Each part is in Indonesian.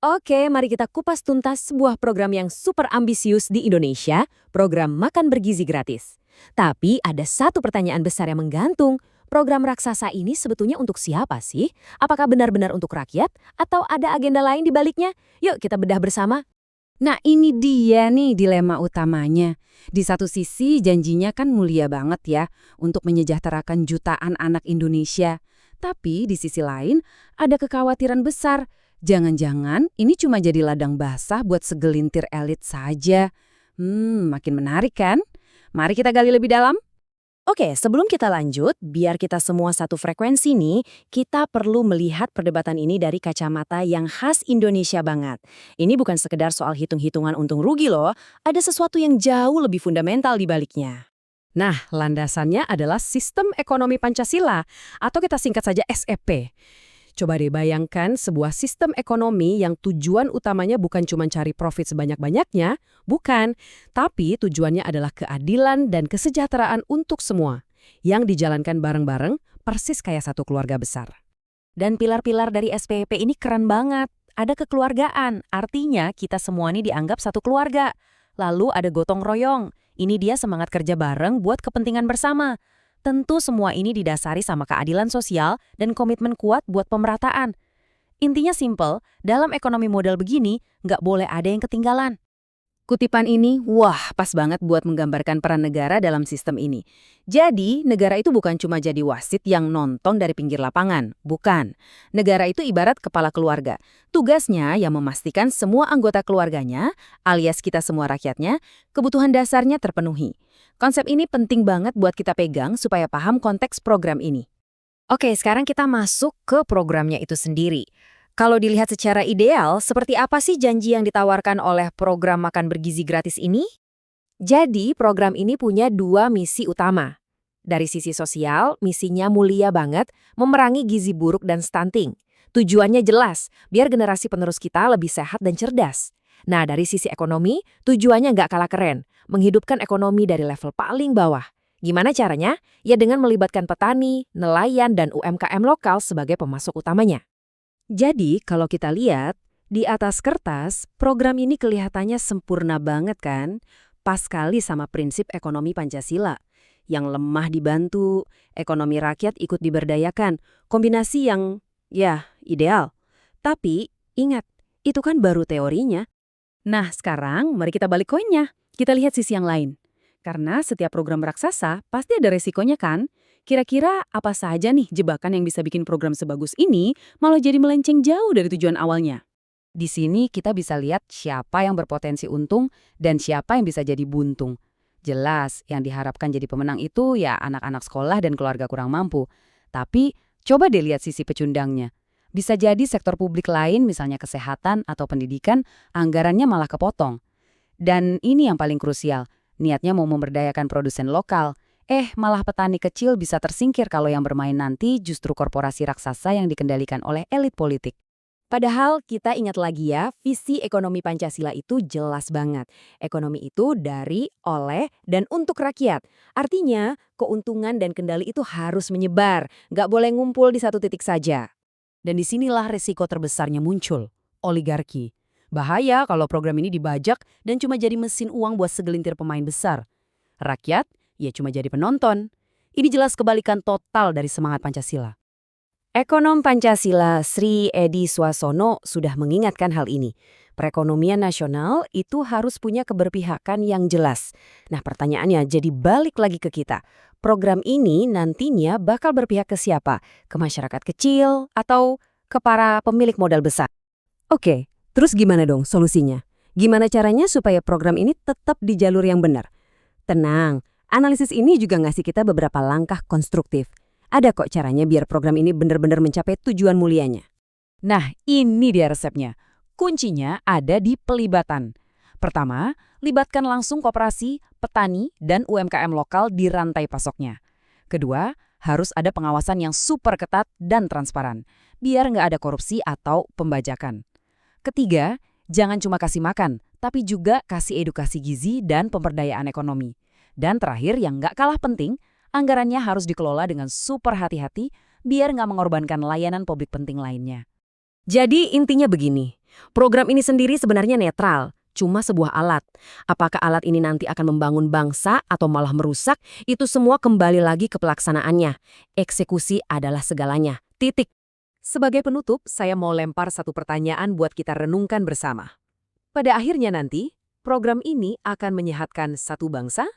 Oke, mari kita kupas tuntas sebuah program yang super ambisius di Indonesia, program Makan Bergizi Gratis. Tapi ada satu pertanyaan besar yang menggantung. Program raksasa ini sebetulnya untuk siapa sih? Apakah benar-benar untuk rakyat? Atau ada agenda lain di baliknya? Yuk kita bedah bersama. Nah ini dia nih dilema utamanya. Di satu sisi janjinya kan mulia banget ya untuk menyejahterakan jutaan anak Indonesia. Tapi di sisi lain ada kekhawatiran besar. Jangan-jangan ini cuma jadi ladang basah buat segelintir elit saja. Makin menarik kan? Mari kita gali lebih dalam. Oke, sebelum kita lanjut, biar kita semua satu frekuensi nih, kita perlu melihat perdebatan ini dari kacamata yang khas Indonesia banget. Ini bukan sekedar soal hitung-hitungan untung rugi loh, ada sesuatu yang jauh lebih fundamental di baliknya. Nah, landasannya adalah sistem ekonomi Pancasila, atau kita singkat saja SEP. Coba deh bayangkan sebuah sistem ekonomi yang tujuan utamanya bukan cuma cari profit sebanyak-banyaknya, bukan, tapi tujuannya adalah keadilan dan kesejahteraan untuk semua, yang dijalankan bareng-bareng persis kayak satu keluarga besar. Dan pilar-pilar dari SPP ini keren banget. Ada kekeluargaan, artinya kita semua ini dianggap satu keluarga. Lalu ada gotong royong, ini dia semangat kerja bareng buat kepentingan bersama. Tentu semua ini didasari sama keadilan sosial dan komitmen kuat buat pemerataan. Intinya simple, dalam ekonomi model begini, nggak boleh ada yang ketinggalan. Kutipan ini, wah pas banget buat menggambarkan peran negara dalam sistem ini. Jadi, negara itu bukan cuma jadi wasit yang nonton dari pinggir lapangan. Bukan. Negara itu ibarat kepala keluarga. Tugasnya yang memastikan semua anggota keluarganya, alias kita semua rakyatnya, kebutuhan dasarnya terpenuhi. Konsep ini penting banget buat kita pegang supaya paham konteks program ini. Oke, sekarang kita masuk ke programnya itu sendiri. Kalau dilihat secara ideal, seperti apa sih janji yang ditawarkan oleh program Makan Bergizi Gratis ini? Jadi, program ini punya dua misi utama. Dari sisi sosial, misinya mulia banget, memerangi gizi buruk dan stunting. Tujuannya jelas, biar generasi penerus kita lebih sehat dan cerdas. Nah, dari sisi ekonomi, tujuannya nggak kalah keren, menghidupkan ekonomi dari level paling bawah. Gimana caranya? Ya dengan melibatkan petani, nelayan, dan UMKM lokal sebagai pemasok utamanya. Jadi, kalau kita lihat, di atas kertas, program ini kelihatannya sempurna banget kan? Pas sekali sama prinsip ekonomi Pancasila. Yang lemah dibantu, ekonomi rakyat ikut diberdayakan. Kombinasi yang, ya, ideal. Tapi, ingat, itu kan baru teorinya. Nah, sekarang mari kita balik koinnya. Kita lihat sisi yang lain. Karena setiap program raksasa pasti ada resikonya kan? Kira-kira apa saja nih jebakan yang bisa bikin program sebagus ini malah jadi melenceng jauh dari tujuan awalnya? Di sini kita bisa lihat siapa yang berpotensi untung dan siapa yang bisa jadi buntung. Jelas, yang diharapkan jadi pemenang itu ya anak-anak sekolah dan keluarga kurang mampu. Tapi coba deh lihat sisi pecundangnya. Bisa jadi sektor publik lain, misalnya kesehatan atau pendidikan, anggarannya malah kepotong. Dan ini yang paling krusial, niatnya mau memberdayakan produsen lokal. Malah petani kecil bisa tersingkir kalau yang bermain nanti justru korporasi raksasa yang dikendalikan oleh elit politik. Padahal kita ingat lagi ya, visi ekonomi Pancasila itu jelas banget. Ekonomi itu dari, oleh, dan untuk rakyat. Artinya, keuntungan dan kendali itu harus menyebar, nggak boleh ngumpul di satu titik saja. Dan disinilah resiko terbesarnya muncul, oligarki. Bahaya kalau program ini dibajak dan cuma jadi mesin uang buat segelintir pemain besar. Rakyat, ya cuma jadi penonton. Ini jelas kebalikan total dari semangat Pancasila. Ekonom Pancasila Sri Edi Swasono sudah mengingatkan hal ini. Perekonomian nasional itu harus punya keberpihakan yang jelas. Nah, pertanyaannya jadi balik lagi ke kita. Program ini nantinya bakal berpihak ke siapa? Ke masyarakat kecil atau ke para pemilik modal besar? Oke, terus gimana dong solusinya? Gimana caranya supaya program ini tetap di jalur yang benar? Tenang, analisis ini juga ngasih kita beberapa langkah konstruktif. Ada kok caranya biar program ini benar-benar mencapai tujuan mulianya. Nah, ini dia resepnya. Kuncinya ada di pelibatan. Pertama, libatkan langsung koperasi, petani, dan UMKM lokal di rantai pasoknya. Kedua, harus ada pengawasan yang super ketat dan transparan, biar nggak ada korupsi atau pembajakan. Ketiga, jangan cuma kasih makan, tapi juga kasih edukasi gizi dan pemberdayaan ekonomi. Dan terakhir, yang nggak kalah penting, anggarannya harus dikelola dengan super hati-hati biar nggak mengorbankan layanan publik penting lainnya. Jadi intinya begini, Program ini sendiri sebenarnya netral, cuma sebuah alat. Apakah alat ini nanti akan membangun bangsa atau malah merusak, itu semua kembali lagi ke pelaksanaannya. Eksekusi adalah segalanya. Titik. Sebagai penutup, saya mau lempar satu pertanyaan buat kita renungkan bersama. Pada akhirnya nanti, program ini akan menyehatkan satu bangsa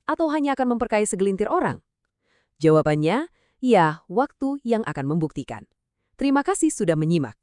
atau hanya akan memperkaya segelintir orang? Jawabannya, ya, waktu yang akan membuktikan. Terima kasih sudah menyimak.